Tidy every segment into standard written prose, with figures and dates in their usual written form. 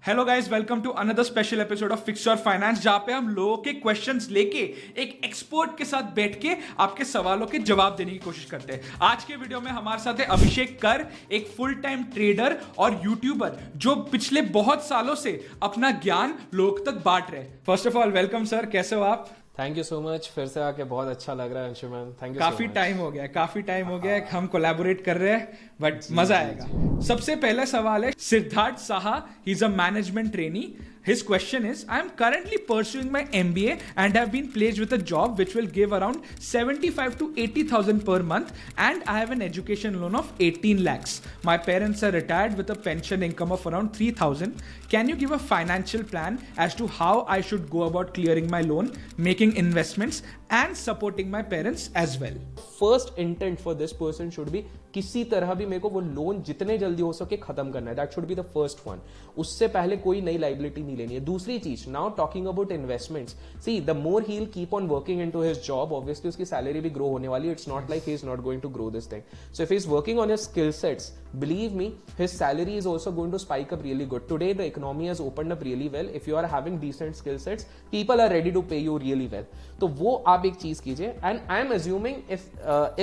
Hello guys, welcome to another special episode of fix your finance, जहां पे हम लोगों के क्वेश्चंस लेके एक एक्सपर्ट के साथ बैठ के आपके सवालों के जवाब देने की कोशिश करते हैं। आज के वीडियो में हमारे साथ है अभिषेक कर, एक फुल टाइम ट्रेडर और यूट्यूबर जो पिछले बहुत सालों से अपना ज्ञान लोग तक बांट रहे हैं। First of all welcome sir, कैसे हो आप? थैंक यू सो मच, फिर से आके बहुत अच्छा लग रहा है अंशुमन। Thank you. काफी टाइम हो गया है, हम कोलैबोरेट कर रहे हैं, बट मजा आएगा। सबसे पहला सवाल है Siddharth Saha, he is a management trainee. His question is, I am currently pursuing my MBA and have been placed with a job which will give around 75 to 80,000 per month, and I have an education loan of 18 lakhs. My parents are retired with a pension income of around 3,000. Can you give a financial plan as to how I should go about clearing my loan, making investments and supporting my parents as well? First intent for this person should be किसी तरह भी मेरे को वो loan जितने जल्दी हो सके खत्म करना है. That should be the first one. उससे पहले कोई नई लाइबिलिटी नहीं लेनी है. दूसरी चीज, now talking about investments, see the more he will keep on working into his job, obviously उसकी सैलरी भी ग्रो होने वाली है. It's not like he is not going to grow this thing. So if he is working on his skill sets, believe me, his salary is also going to spike up really good. Today the economy has opened up really well. If you are having decent skill sets, people are ready to pay you really well. तो वो आप एक चीज कीजिए. And I am assuming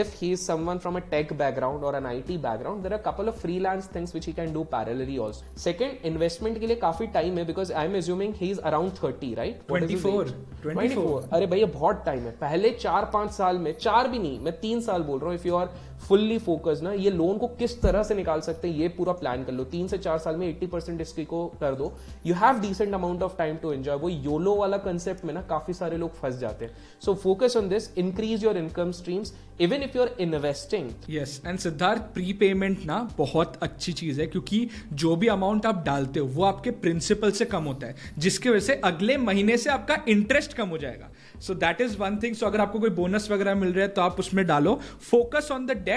if he is someone from a tech background or an IT background, there are a couple of freelance things which he can do parallelly also. Second, investment के लिए काफी time है, because I am assuming he is around 30, right? 24. अरे भैया बहुत time है. पहले 4-5 साल में, 4 भी नहीं, मैं 3 साल बोल रहा हूँ. If you are fully focus ना, ये लोन को किस तरह से निकाल सकते हैं ये पूरा प्लान कर लो. 3 से 4 साल में 80% इसकी को कर दो. You have decent amount of time to enjoy. वो योलो वाला कंसेप्ट में ना काफी सारे लोग फंस जाते हैं. So focus on this, increase your income streams even if you are investing. Yes, and Siddharth, pre payment ना बहुत अच्छी चीज है, क्योंकि जो भी अमाउंट आप डालते हो वो आपके प्रिंसिपल से कम होता है, जिसकी वजह से अगले महीने से आपका इंटरेस्ट कम हो जाएगा. So that is one thing. So अगर आपको कोई बोनस वगैरह मिल रहा है तो आप उसमें डालो. Focus on the debt.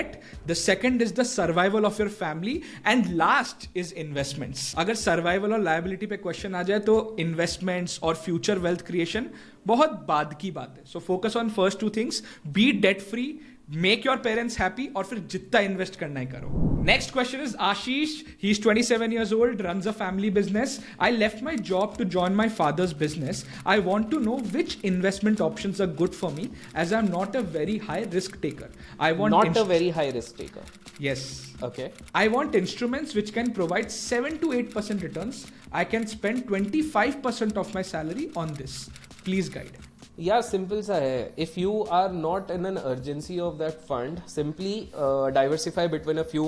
The second is the survival of your family, and last is investments. अगर सर्वाइवल और लायबिलिटी पे क्वेश्चन आ जाए तो इन्वेस्टमेंट्स और फ्यूचर वेल्थ क्रिएशन बहुत बाद की बात है. So focus on first 2 things, be debt free, make your parents happy, और फिर जितना इन्वेस्ट करना है करो. Next question is Ashish. He is 27 years old, runs a family business. I left my job to join my father's business. I want to know which investment options are good for me, as I'm not a very high risk taker. I want Not a very high risk taker. Yes. Okay. I want instruments which can provide 7 to 8% returns. I can spend 25% of my salary on this. Please guide. या simple सा है. If you are not in an urgency of that fund, simply diversify between a few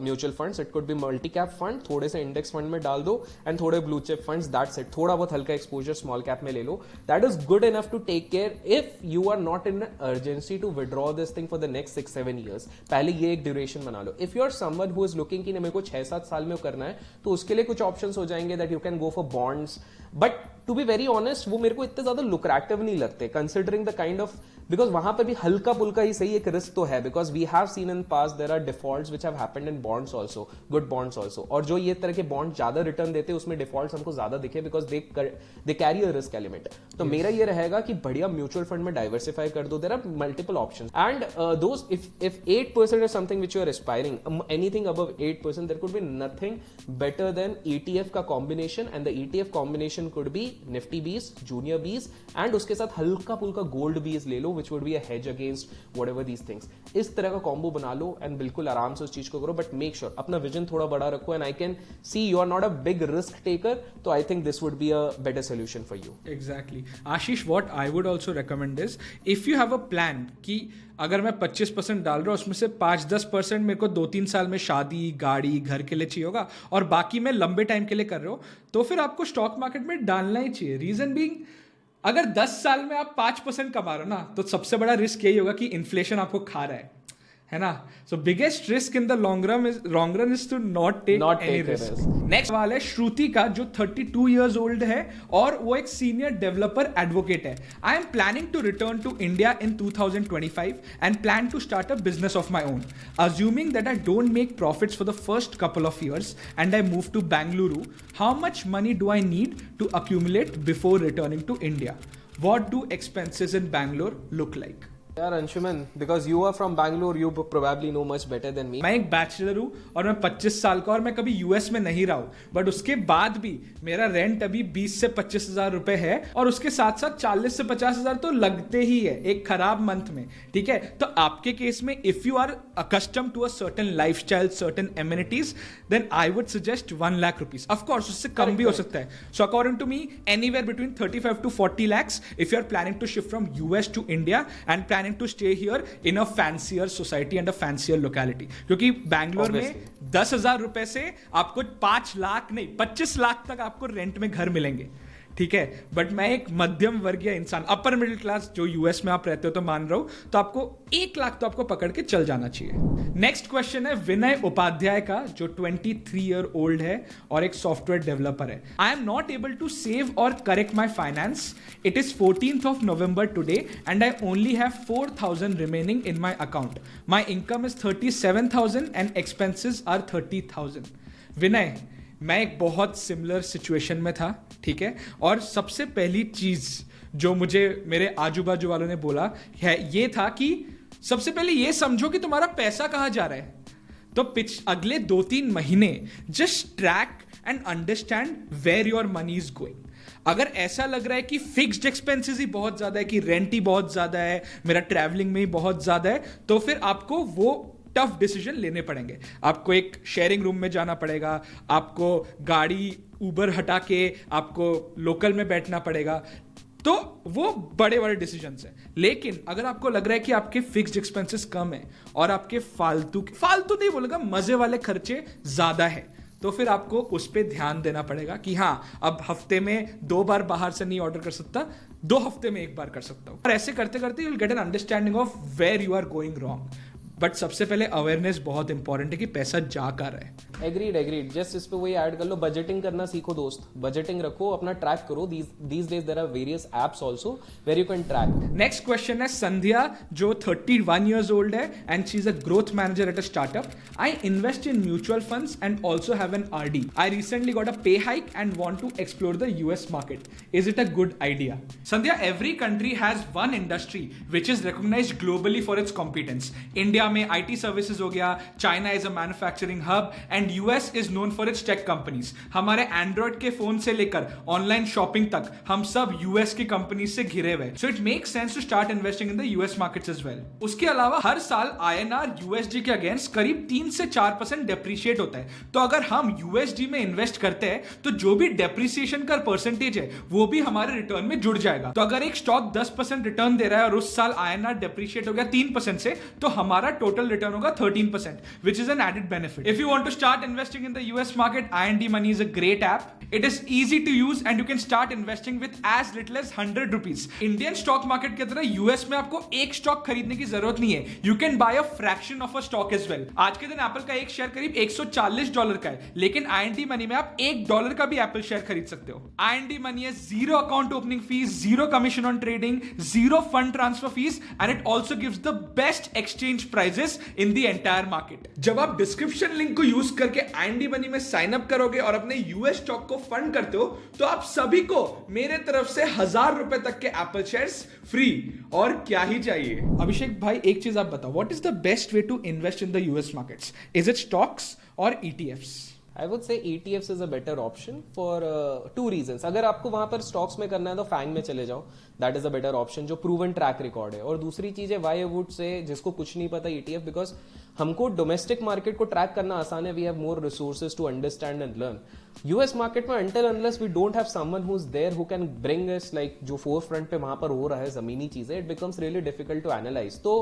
mutual funds. It could be multi cap fund, थोड़े से index fund में डाल दो, and थोड़े blue chip funds. That's it. थोड़ा बहुत हल्का exposure small cap में ले लो. That is good enough to take care if you are not in urgency to withdraw this thing for the next 6-7 years. पहले ये एक ड्यूरेशन बना लो. If you are someone who is looking कि मेरे को 6-7 साल में करना है, तो उसके लिए कुछ ऑप्शंस हो जाएंगे that you can go for bonds. But to be very honest, वो मेरे को इतने ज्यादा लुक्रेटिव नहीं लगते, considering the kind of, because वहां पर भी हल्का पुल्का ही सही एक रिस्क तो है, because we have seen in past there are defaults which have happened in bonds also, good bonds also. और जो ये तरह के बॉन्ड ज्यादा रिटर्न देते हैं उसमें डिफॉल्ट्स हमको ज्यादा दिखे, because they carry a risk element. तो मेरा ये रहेगा कि बढ़िया म्यूचुअल फंड में डाइवर्सिफाई कर दो. There are multiple options, and those if 8% is something which you are aspiring, anything above 8%, there could be nothing better than ETF का combination. And the ETF combination could be Nifty BeES, junior BeES, and उसके साथ हल्का पुल्का gold बीस ले लो, which would be a hedge against whatever these things. इस तरह का combo बना लो एंड बिल्कुल आराम से उस चीज को करो. बट मेक श्योर अपना विजन थोड़ा बड़ा रखो. And I can see you are not a big risk taker, तो I think this would be a better solution for you. Exactly. Ashish, what I would also recommend is, if you have a plan कि अगर मैं 25% डाल रहा हूँ, उसमें से 5-10% मेरे को 2-3 साल में शादी, गाड़ी, घर के लिए चाहिए होगा, और बाकी मैं लंबे टाइम के लिए कर रहा हूँ, तो फिर आपको स्टॉक मार्केट में डालना ही चाहिए. रीजन बीइंग, अगर 10 साल में आप 5% कमा रहे हो ना, तो सबसे बड़ा रिस्क यही होगा कि इन्फ्लेशन आपको खा रहा है ना. So biggest risk in the long run is to not take any risk. Next सवाल है श्रुति का, जो 32 years old है और वो एक सीनियर डेवलपर एडवोकेट है. I am planning to return to India in 2025 and plan to start a business of my own. Assuming that I don't make profits for the first couple of years and I move to Bangalore, how much money do I need to accumulate before returning to India? What do expenses in Bangalore look like? यार Anshuman, because you are from Bangalore, you probably know much better than me. मैं एक bachelor हूँ और मैं 25 साल का और मैं कभी यूएस में नहीं रहा हूँ, बट उसके बाद भी मेरा रेंट अभी 20 से 25 हजार रुपए है और उसके साथ साथ 40 से 50 हजार तो लगते ही है एक खराब मंथ में, ठीक है? तो आपके केस में if you are accustomed to a certain lifestyle, certain amenities, then I would suggest 1 lakh rupees. Of course, उससे कम भी हो सकता है. So according to me, anywhere between 35 to 40 lakhs if you are planning to shift from US to India and planning to stay here in a fancier society and a fancier locality. क्योंकि बैंगलोर में 10,000 रुपए से आपको 5 लाख नहीं 25 लाख तक आपको rent में घर मिलेंगे, ठीक है? बट मैं एक मध्यम वर्गीय इंसान, अपर मिडिल क्लास जो यूएस में आप रहते हो तो मान रहा हूं, तो आपको 1 लाख तो आपको पकड़ के चल जाना चाहिए. नेक्स्ट क्वेश्चन है विनय उपाध्याय का, जो 23 ईयर ओल्ड है और एक सॉफ्टवेयर डेवलपर है. I am not able to save और करेक्ट माई फाइनेंस. इट इज 14th of November today and I only have 4,000 remaining in my account. My income is 37,000 and expenses are 30,000. विनय, मैं एक बहुत सिमिलर सिचुएशन में था, ठीक है? और सबसे पहली चीज जो मुझे मेरे आजू बाजू वालों ने बोला है ये था कि सबसे पहले ये समझो कि तुम्हारा पैसा कहाँ जा रहा है. तो अगले 2-3 महीने just track and understand where your money is going. अगर ऐसा लग रहा है कि फिक्स्ड एक्सपेंसेस ही बहुत ज्यादा है, कि रेंट ही बहुत ज्यादा है, मेरा ट्रैवलिंग में ही बहुत ज्यादा है, तो फिर आपको वो टफ डिसीजन लेने पड़ेंगे. आपको एक शेयरिंग रूम में जाना पड़ेगा, आपको गाड़ी उबर हटा के आपको लोकल में बैठना पड़ेगा. तो वो बड़े बड़े डिसीजंस हैं. लेकिन अगर आपको लग रहा है कि आपके फिक्स्ड एक्सपेंसेस कम है और आपके फालतू नहीं बोलेगा, मजे वाले खर्चे ज्यादा है, तो फिर आपको उस पर ध्यान देना पड़ेगा कि हाँ, अब हफ्ते में 2 बार बाहर से नहीं ऑर्डर कर सकता, 2 हफ्ते में 1 बार कर सकता हूं. और ऐसे करते करते you will get an understanding of where you are going wrong. But सबसे पहले अवेयरनेस बहुत इंपॉर्टेंट है कि पैसा जा कर रहा है. एग्रीड. जस्ट इस पे वही ऐड कर लो, बजटिंग करना सीखो दोस्त. बजटिंग रखो, अपना ट्रैक करो. these days there are various apps also where you can track. Next question है संध्या, जो 31 years old है and she is a growth manager at a startup. I invest in mutual funds and also have an RD. I recently got a pay hike and want to explore the US market. Is it a good idea? Sandhya, every country has one industry which is recognized globally for its competence. India में IT services हो गया, China is a manufacturing hub and US is known for its tech companies. हमारे Android के phone से लेकर online shopping तक हम सब यूएस की कंपनीज से घिरे हुए. So it makes sense to start investing in the US markets as well. उसके अलावा हर साल आईएनआर यूएसडी के अगेंस्ट करीब 3 से 4% डेप्रिशिएट होता है. तो अगर हम यूएसडी में इन्वेस्ट करते हैं तो जो भी डेप्रिसिएशन का परसेंटेज है वो भी हमारे रिटर्न में जुड़ जाएगा. तो अगर एक स्टॉक 10% रिटर्न दे रहा है और उस साल आईएनआर डेप्रिशिएट हो गया 3% से, तो हमारा टोटल रिटर्न होगा 13%, which is an added benefit. If you want to start investing in the US market, IND Money is a great app. It is easy to use and you can start investing with as little as 100 rupees. Indian stock market की तरह US में आपको एक stock खरीदने की जरूरत नहीं है. You can buy a fraction of a stock as well. आज के दिन एप्पल का एक शेयर करीब $140 का है, लेकिन IND Money में आप $1 का भी एप्पल शेयर खरीद सकते हो. IND Money है zero account opening fees, zero commission on trading, zero fund transfer fees, and it also gives the best exchange prices in the entire market. जब आप डिस्क्रिप्शन लिंक को यूज करके IND Money में sign up करोगे और अपने US stock को fund करते हो, तो आप सभी को मेरे तरफ से 1,000 रुपए तक के एप्पल शेयर्स फ्री. और क्या ही चाहिए. अभिषेक भाई, एक चीज आप बताओ, what is the best way to invest in the US markets? Is it stocks और ETFs? I would say ETFs is a better option for 2 reasons. अगर आपको वहां पर स्टॉक्स में करना है तो फैंग में चले जाओ. That is a better option, जो प्रूवन ट्रैक रिकॉर्ड है. और दूसरी चीज है, why I would say, जिसको कुछ नहीं पता ETF, बिकॉज हमको डोमेस्टिक मार्केट को ट्रैक करना आसान है. We have more resources to understand and learn. US market में until unless we don't have someone who's there who can bring us, like जो फोर फ्रंट पे वहां पर हो रहा है जमीनी चीजें, it becomes really difficult to analyze. तो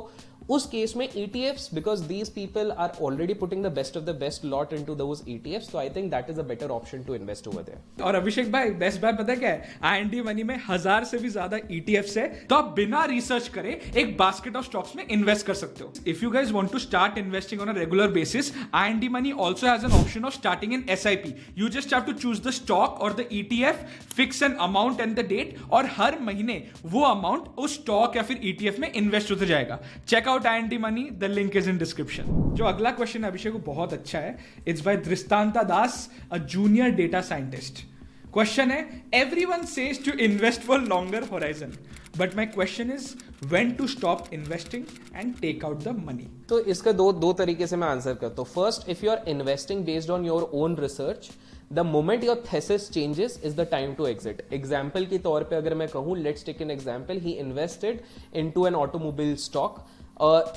उस केस में ETFs, because these people are already putting the best of the best lot into those ETFs, so I think that is a better option to invest over there. और अभिषेक भाई, best बात पता है क्या है? IND Money में 1000 से भी ज्यादा ETFs है, तो आप बिना रिसर्च करे एक बास्केट ऑफ स्टॉक्स में इन्वेस्ट कर सकते हो. If you guys want to start investing on a regular basis, IND Money also has an option of starting in SIP. You just have to choose the stock or the ETF, fix an amount and the date, और हर महीने वो amount उस stock या फिर ETF में invest होता जाएगा. Check out IND Money, the link is in description. जो अगला क्वेश्चन है अभिषेक, को बहुत अच्छा है. It's by Drishtanta Das, a junior data scientist. Question है, everyone says to invest for longer horizon, but my question is when to stop investing and take out the money. तो इसका दो तरीके से मैं आंसर करता हूँ. First, if you are investing based on your own research, the moment your thesis changes is the time to exit. Example के तौर पे अगर मैं कहूँ, let's take an example, he invested into an automobile stock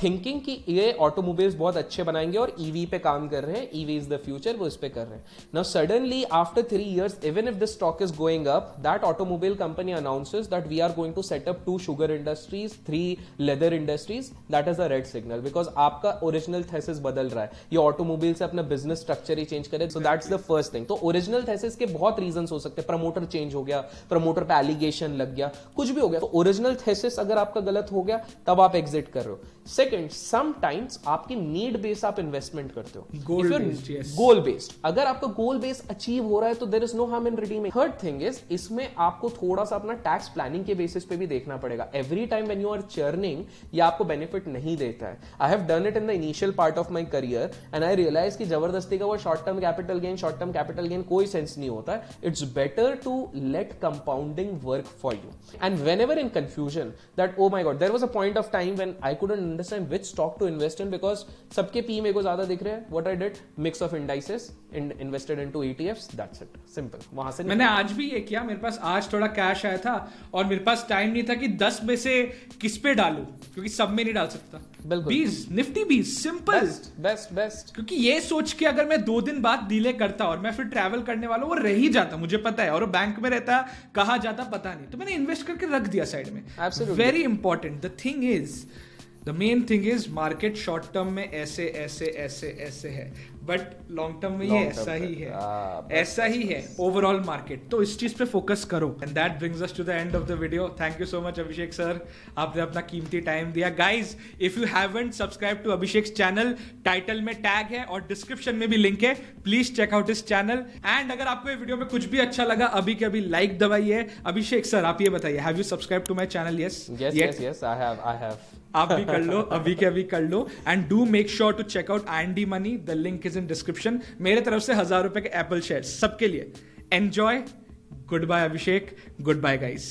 thinking कि ये automobiles बहुत अच्छे बनाएंगे और ईवी पे काम कर रहे हैं, ईवी इज द फ्यूचर, वो इस पे कर रहे हैं. Now suddenly after 3 years, even if the stock is going up, that automobile company announces that we are going to set up 2 sugar industries, 3 leather industries. That is a red signal, because आपका original thesis बदल रहा है. ये automobile से अपना business structure ही change करे. So that's the first thing. तो original thesis के बहुत रीजन हो सकते हैं. प्रमोटर चेंज हो गया, प्रमोटर पे एलिगेशन लग गया, कुछ भी हो गया. तो ओरिजिनल थेसिस अगर आपका गलत हो गया, तब आप एग्जिट कर रहे हो. सेकंड, समटाइम्स आपकी नीड बेस्ड आप इन्वेस्टमेंट करते हो. गोल बेस्ड, अगर आपका गोल बेस अचीव हो रहा है तो there is no harm in redeeming. Third thing is, इसमें आपको थोड़ा सा अपना टैक्स प्लानिंग के बेसिस पे भी देखना पड़ेगा. Every time when you are churning, ये आपको बेनिफिट नहीं देता है. I have done it in the initial part of my career and I realise कि जबरदस्ती का वो शॉर्ट टर्म कैपिटल गेन कोई सेंस नहीं होता है. It's better to let compounding work for you. And whenever in confusion that oh my God, there was a point of time when I couldn't understand which stock to invest in because सबके P मेरे को ज्यादा दिख रहे हैं. What I did, mix of indices invested into ETFs. That's it, simple. वहां से मैंने आज भी ये किया. मेरे पास आज थोड़ा कैश आया था और मेरे पास टाइम नहीं था कि 10 में से किस पे डालूं, क्योंकि सब में नहीं डाल सकता. बिल्कुल 20 निफ्टी 20 सिंपल बेस्ट. क्योंकि ये सोच के अगर मैं 2 दिन बाद डिले करता और मैं फिर ट्रैवल करने वाला हूं, वो रह ही जाता, मुझे पता है, और वो बैंक में रहता, कहाँ जाता पता नहीं. तो मैंने इन्वेस्ट करके रख दिया साइड में. Very important. The thing is, the main thing is, market short term में ऐसे है, बट लॉन्ग टर्म में ये ऐसा ही है, ऐसा ही है ओवरऑल मार्केट. तो इस चीज पे फोकस करो. And that brings us to the end of the video. Thank you so much Abhishek sir, आपने अपना कीमती टाइम दिया. Guys, if you haven't subscribe to Abhishek channel, title में टैग है और डिस्क्रिप्शन में भी लिंक है, please check out his channel. And अगर आपको ये वीडियो में कुछ भी अच्छा लगा, अभी के अभी लाइक दबाइए. अभिषेक सर, आप ये बताइए, have you subscribe to my channel? Yes, I have. आप भी कर लो, अभी के अभी कर लो. And do make sure to check out IND Money, the link is in description. मेरे तरफ से 1000 रुपए के एप्पल शेयर सबके लिए. एंजॉय. गुड बाय अभिषेक, गुड बाय गाइस.